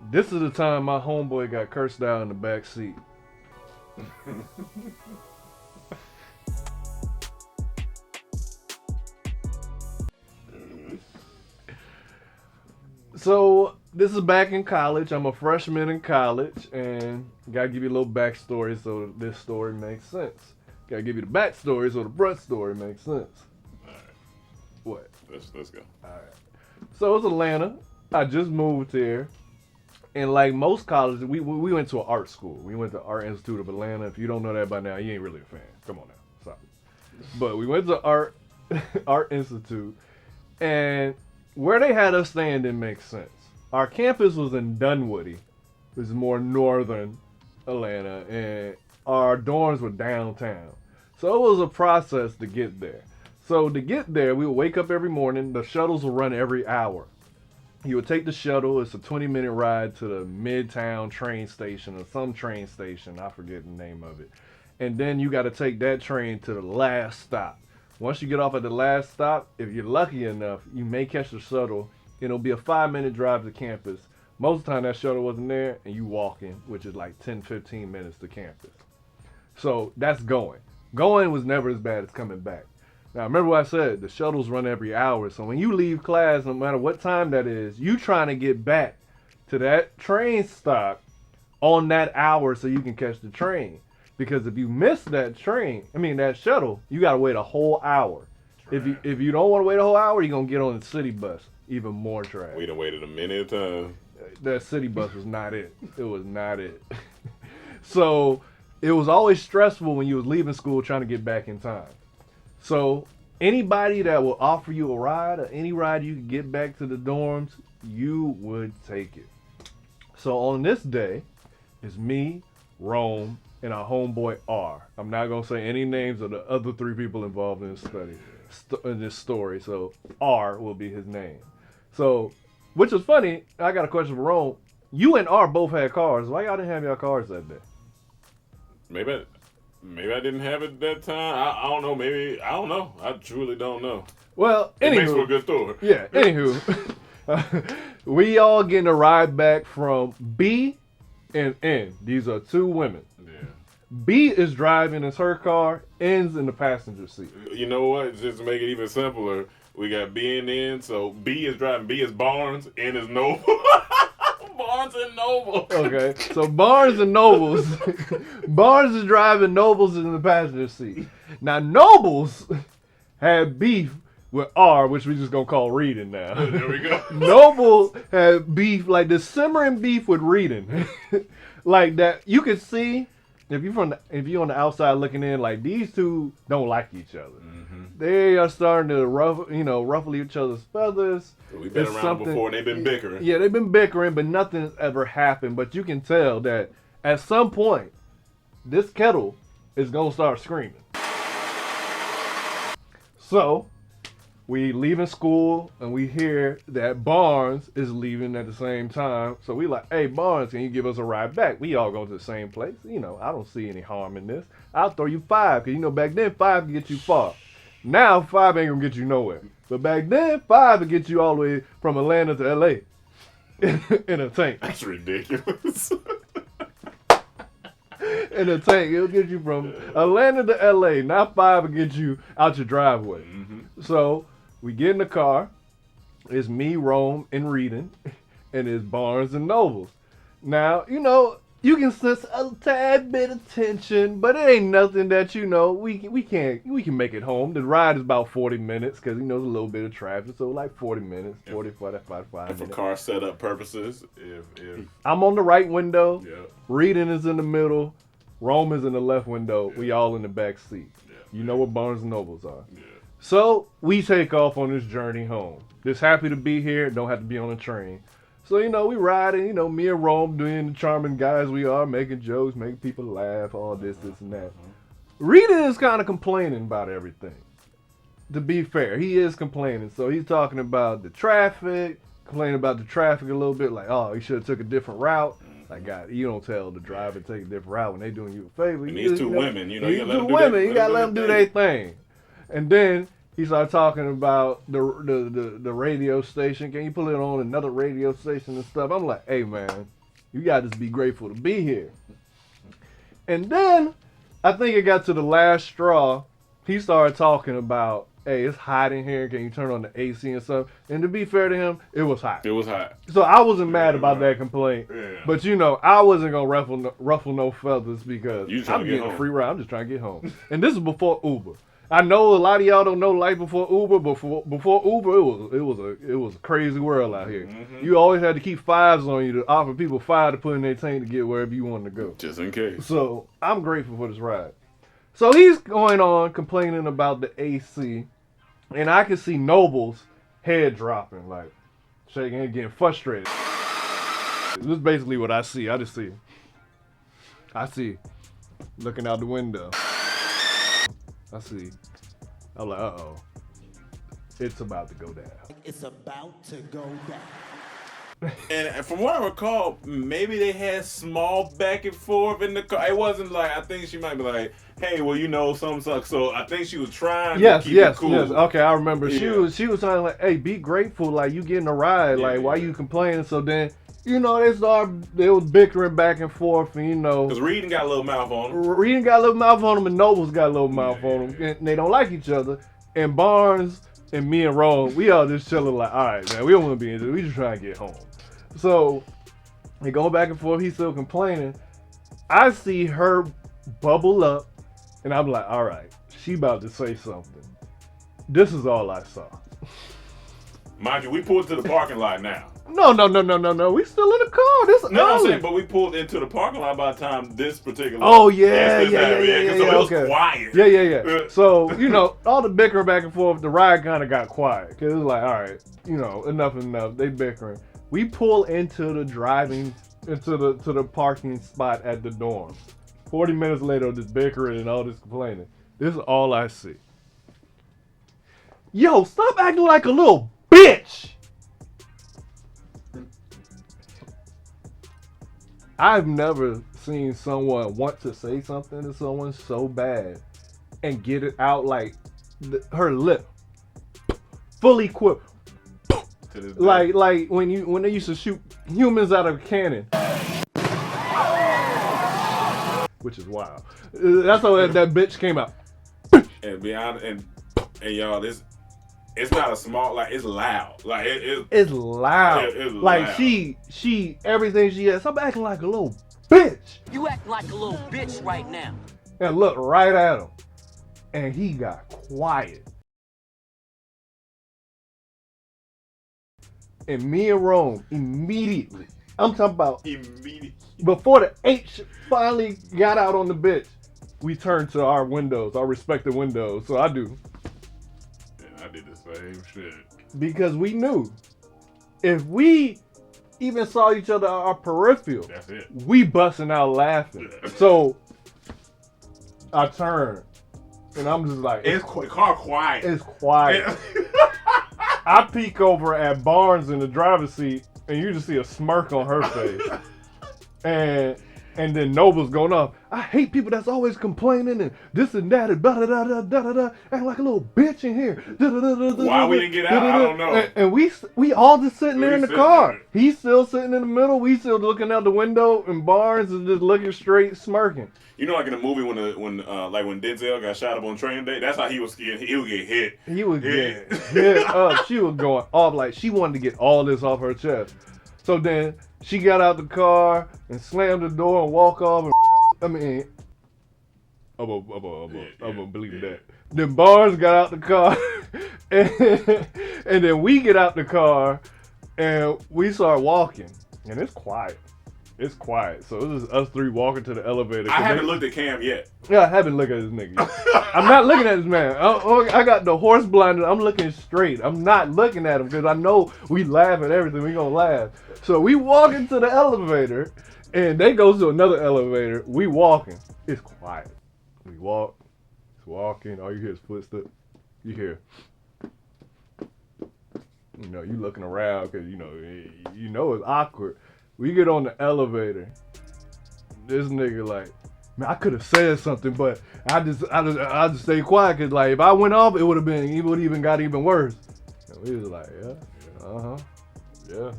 This is the time my homeboy got cursed out in the back seat. So this is back in college. I'm a freshman in college, and gotta give you a little backstory so this story makes sense. Gotta give you the backstory so the front story makes sense. All right, What? let's go. All right. So it's Atlanta. I just moved here, and like most colleges, we went to an art school. We went to Art Institute of Atlanta. If you don't know that by now, you ain't really a fan. Come on now, stop it. But we went to Art Institute, and where they had us staying didn't make sense. Our campus was in Dunwoody, which is more northern Atlanta, and our dorms were downtown. So it was a process to get there. So to get there, we would wake up every morning. The shuttles would run every hour. You would take the shuttle. It's a 20-minute ride to the Midtown train station or some train station. I forget the name of it. And then you got to take that train to the last stop. Once you get off at the last stop, if you're lucky enough, you may catch the shuttle. It'll be a 5-minute drive to campus. Most of the time that shuttle wasn't there, and you walk in, which is like 10, 15 minutes to campus. So that's going. Going was never as bad as coming back. Now remember what I said, the shuttles run every hour. So when you leave class, no matter what time that is, you trying to get back to that train stop on that hour so you can catch the train. Because if you miss that that shuttle, you gotta wait a whole hour. If you don't want to wait a whole hour, you're gonna get on the city bus. Even more trash. We done waited a minute of time. That city bus was not it. It was not it. So it was always stressful when you was leaving school trying to get back in time. So anybody that will offer you a ride or any ride you could get back to the dorms, you would take it. So on this day, it's me, Rome, and our homeboy R. I'm not gonna say any names of the other 3 people involved in this story. So R will be his name. So, which was funny. I got a question for Rome. You and R both had cars. Why y'all didn't have your cars that day? Maybe I didn't have it that time. I don't know. Maybe I don't know. I truly don't know. Well, It anywho, makes for a good story. yeah. Anywho, we all getting a ride back from B and N. These are 2 women. Yeah. B is driving, it's her car. N's in the passenger seat. You know what? Just to make it even simpler, we got B and N. So B is driving. B is Barnes. N is Noble. Barnes and Noble. Okay, so Barnes and Nobles. Barnes is driving, Nobles is in the passenger seat. Now Nobles had beef with R, which we just gonna call Reading now. There we go. Noble had beef, like the simmering beef with Reading. Like that, you could see if you're on the outside looking in, like these 2 don't like each other. Mm-hmm. They are starting to ruffle each other's feathers. We've been around before, and they've been bickering. Yeah, they've been bickering, but nothing's ever happened. But you can tell that at some point, this kettle is gonna start screaming. So we leaving school, and we hear that Barnes is leaving at the same time. So we like, hey Barnes, can you give us a ride back? We all go to the same place. I don't see any harm in this. I'll throw you 5, because back then 5 could get you far. Now 5 ain't gonna get you nowhere. But back then 5 would get you all the way from Atlanta to LA in a tank. That's ridiculous. In a tank, it'll get you from Atlanta to LA. Now 5 will get you out your driveway. Mm-hmm. So we get in the car. It's me, Rome, and Reading, and it's Barnes and Nobles. Now, you can sense a tad bit of tension, but it ain't nothing that we can make it home. The ride is about 40 minutes because there's a little bit of traffic, so like 40 minutes, 45 minutes. For car setup purposes, if I'm on the right window, yeah. Reading is in the middle, Rome is in the left window. Yeah. We all in the back seat. Yeah. You know what Barnes and Nobles are. Yeah. So we take off on this journey home. Just happy to be here. Don't have to be on a train. So, we riding, me and Rome doing the charming guys we are, making jokes, making people laugh, all this and that. Reading is kind of complaining about everything. To be fair, he is complaining. So he's talking about the traffic, complaining about the traffic a little bit, like, oh, he should have took a different route. Like, God, you don't tell the driver to take a different route when they doing you a favor. And these 2 women, you gotta let them do their thing. And then He started talking about the radio station. Can you put it on another radio station and stuff? I'm like, hey man, you got to be grateful to be here. And then I think it got to the last straw. He started talking about, hey, it's hot in here. Can you turn on the AC and stuff? And to be fair to him, it was hot. It was hot. So I wasn't mad about that complaint. Yeah. But you know, I wasn't gonna ruffle no feathers because I'm getting a home. free ride. I'm just trying to get home. And this is before Uber. I know a lot of y'all don't know life before Uber. Before Uber, it was a crazy world out here. Mm-hmm. You always had to keep fives on you to offer people $5 to put in their tank to get wherever you wanted to go. Just in case. So I'm grateful for this ride. So he's going on complaining about the AC, and I can see Noble's head dropping, like shaking and getting frustrated. This is basically what I see. I see looking out the window. I'm like, uh-oh. It's about to go down. It's about to go down. And from what I recall, maybe they had small back and forth in the car. It wasn't like, I think she might be like, hey, well, you know, something sucks. So I think she was trying to keep it cool. Yes. Okay, I remember. Yeah. She was trying to like, hey, be grateful. Like, you getting a ride. Like, why you complaining? So then, you know, they was bickering back and forth. And, you know. Because Reed got a little mouth on him. Reed got a little mouth on him and Noble's got a little mouth on him. And they don't like each other. And Barnes and me and Rome, we all just chilling like, all right, man, we don't want to be in this. We just trying to get home. So they go back and forth. He's still complaining. I see her bubble up, and I'm like, all right, she about to say something. This is all I saw. Mind you, we pulled to the parking lot now. No. We still in the car. This I'm saying, but we pulled into the parking lot by the time this particular. Oh yeah. So it was quiet. Yeah. So you know, all the bickering back and forth, the ride kind of got quiet because it was like, all right, you know, enough. They bickering. We pull into the parking spot at the dorm. 40 minutes later, this bickering and all this complaining. This is all I see. Yo, stop acting like a little bitch. I've never seen someone want to say something to someone so bad and get it out like her lip fully quipped. Like when they used to shoot humans out of a cannon, which is wild. That's how that bitch came out. And be honest, and y'all, it's not a small, like, it's loud. Like it's loud. It's like loud. she everything she has. Stop acting like a little bitch. You act like a little bitch right now. And look right at him, and he got quiet. And me and Rome immediately, I'm talking about immediately, before the H finally got out on the bitch, we turned to our windows, our respective windows. So I do. And I did the same shit. Because we knew if we even saw each other our peripheral, that's it. We busting out laughing. So I turned and I'm just like, it's car quiet. It's quiet. I peek over at Barnes in the driver's seat, and you just see a smirk on her face. And then Noble's going off. I hate people that's always complaining and this and that and da-da-da-da-da-da-da, acting like a little bitch in here. Why we didn't get out, I don't know. And we all just sitting there in the car. He's still sitting in the middle. We still looking out the window, and Barnes is just looking straight, smirking. You know, like in the movie when Denzel got shot up on Training Day, that's how he was scared. He would get hit. He would get hit up. She was going off like she wanted to get all this off her chest. So then she got out the car and slammed the door and walked off. And I mean, I'm gonna believe that. Then Barnes got out the car, and then we get out the car and we start walking, and it's quiet. It's quiet. So this is us three walking to the elevator. I haven't looked at Cam yet. Yeah, I haven't looked at this nigga yet. I'm not looking at this man. I got the horse blinded. I'm looking straight. I'm not looking at him because I know we laugh at everything. We gonna laugh. So we walk into the elevator, and they go to another elevator. We walking. It's quiet. We walk. It's walking. All you hear is footsteps. You hear. You know, you looking around because you know it's awkward. We get on the elevator. This nigga like, Man, I could have said something, but I just stayed quiet because like if I went off, it would have even got even worse. And he was like, yeah.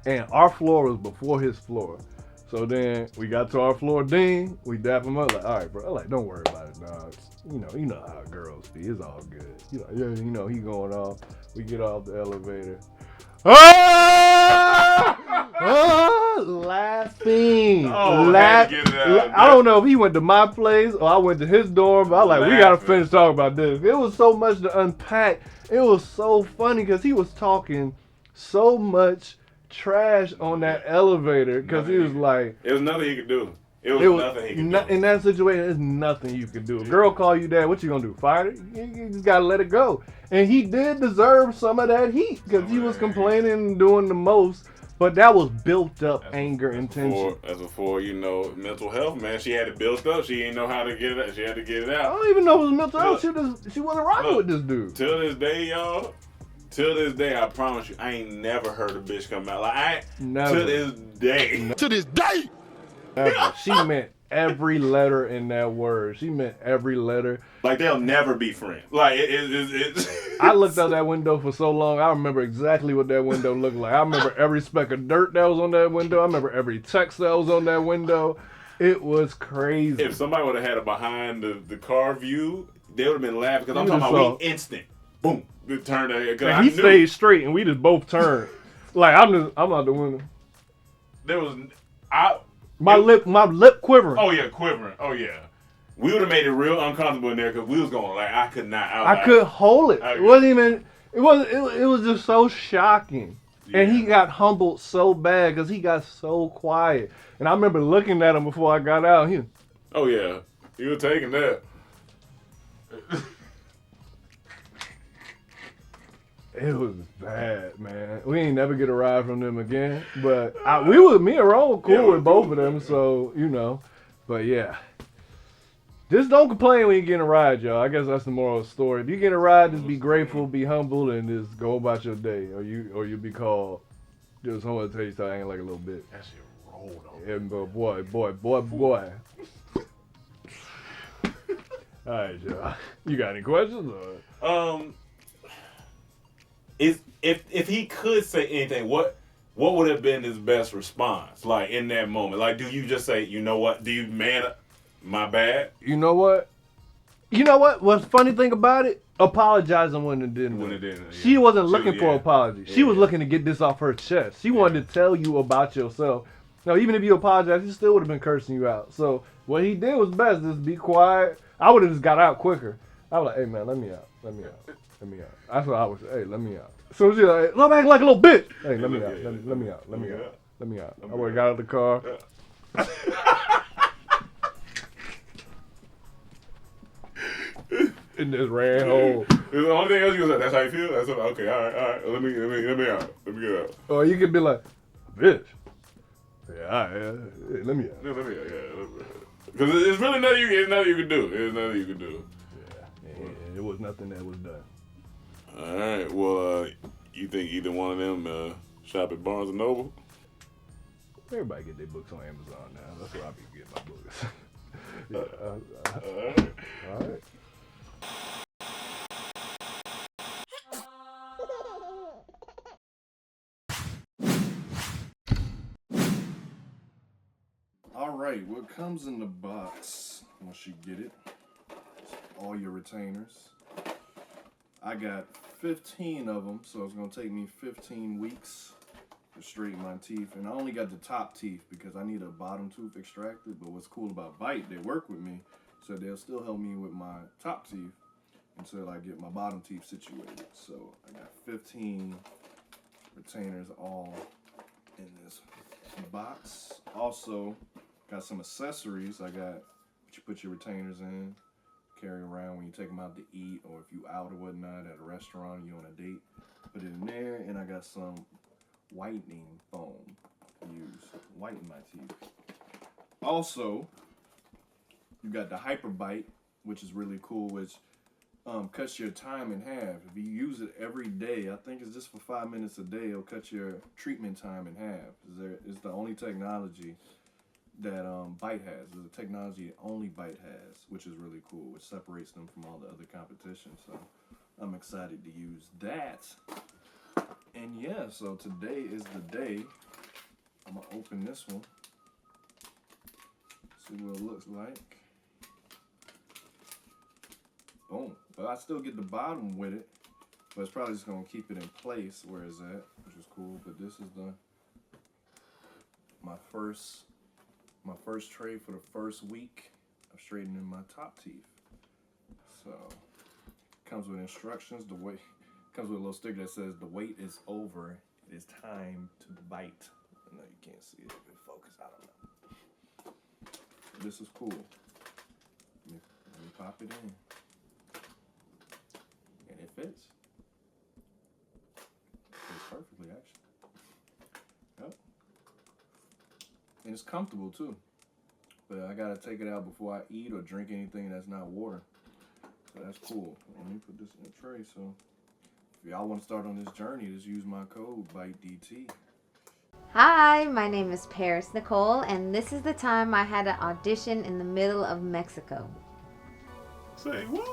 And our floor was before his floor. So then we got to our floor, Dean. We dap him up like, all right, bro. I'm like, don't worry about it, dog. You know how girls be. It's all good. He going off. We get off the elevator. Laughing. Had to get it out. I don't know if he went to my place or I went to his dorm, but I was like, we gotta finish talking about this. It was so much to unpack. It was so funny because he was talking so much trash on that elevator because he was like, it was nothing he could do. It was nothing he could do. In that situation, there's nothing you can do. A girl call you that, what you gonna do? Fight her? You just gotta let it go. And he did deserve some of that heat because he was complaining and doing the most. But that was built up anger and tension. As before, mental health, man. She had it built up. She didn't know how to get it out. She had to get it out. I don't even know if it was mental health. She wasn't rocking with this dude. Till this day, y'all. Till this day, I promise you, I ain't never heard a bitch come out. Never. To this day. To this day! Never. She meant every letter in that word. She meant every letter. Like, they'll never be friends. Like, it's I looked out that window for so long, I remember exactly what that window looked like. I remember every speck of dirt that was on that window. I remember every text that was on that window. It was crazy. If somebody would have had it behind the car view, they would have been laughing. Because I'm talking about instant. Boom. Turn that. He stayed straight, and we just both turned. Like I'm out the window. There was my lip quivering. Oh yeah, quivering. Oh yeah. We would have made it real uncomfortable in there because we was going like I could not. I couldn't hold it. It wasn't even. It was just so shocking. Yeah. And he got humbled so bad because he got so quiet. And I remember looking at him before I got out. Oh yeah, you were taking that. It was bad, man. We ain't never get a ride from them again. But me and Ron were cool with both of them, so But yeah, just don't complain when you get a ride, y'all. I guess that's the moral of the story. If you get a ride, just be grateful, be humble, and just go about your day, or you'll be called. Just someone tell you start acting like a little bitch. That shit rolled on. Yeah, boy. All right, y'all. You got any questions? Or? If he could say anything, what would have been his best response? Like in that moment, like do you just say, you know what? Do you my bad? You know what? What's the funny thing about it? Apologizing when it didn't. Yeah. She wasn't looking for apology. She was looking to get this off her chest. She wanted to tell you about yourself. Now, even if you apologize, he still would have been cursing you out. So what he did was best. Just be quiet. I would have just got out quicker. I was like, hey man, let me out. That's what I would say. Hey, let me out. So she's like, don't act like a little bitch. Hey, let me out. Let me out. I would have got out of the car. And just ran home. The only thing else you was like, that's how you feel? That's okay, all right. Let me out. Let me get out. Or you could be like, bitch. Yeah, all right. Hey, let me out. Let me out, yeah. Because it's really nothing you can do. Yeah, it was nothing that was done. All right. Well, you think either one of them shop at Barnes & Noble? Everybody get their books on Amazon now. That's where I be getting my books. All right. All right, what comes in the box once you get it? All your retainers. I got 15 of them, so it's gonna take me 15 weeks to straighten my teeth. And I only got the top teeth because I need a bottom tooth extracted. But what's cool about Bite, they work with me, so they'll still help me with my top teeth until I get my bottom teeth situated. So I got 15 retainers all in this box. Also got some accessories. I got what you put your retainers in, carry around when you take them out to eat, or if you out or whatnot at a restaurant, you on a date, put it in there. And I got some whitening foam to use, whiten my teeth. Also, you got the Hyper Bite, which is really cool, which cuts your time in half. If you use it every day, I think it's just for 5 minutes a day, it'll cut your treatment time in half. It's the only technology Bite has. There's a technology only Bite has, which is really cool, which separates them from all the other competition. So I'm excited to use that. And yeah, so today is the day. I'm gonna open this one, see what it looks like. Boom. But I still get the bottom with it, but it's probably just gonna keep it in place where it's at, which is cool. But this is my first tray for the first week of straightening my top teeth. So comes with instructions. Comes with a little sticker that says the wait is over. It is time to bite. I know you can't see it. If it focus, I don't know. This is cool. Let me pop it in. And it fits. Fits perfectly, actually. Yep. And it's comfortable too. But I gotta take it out before I eat or drink anything that's not water. So that's cool. Let me put this in the tray. So if y'all want to start on this journey, just use my code BITEDT. Hi, my name is Paris Nicole, and this is the time I had an audition in the middle of Mexico. Say what?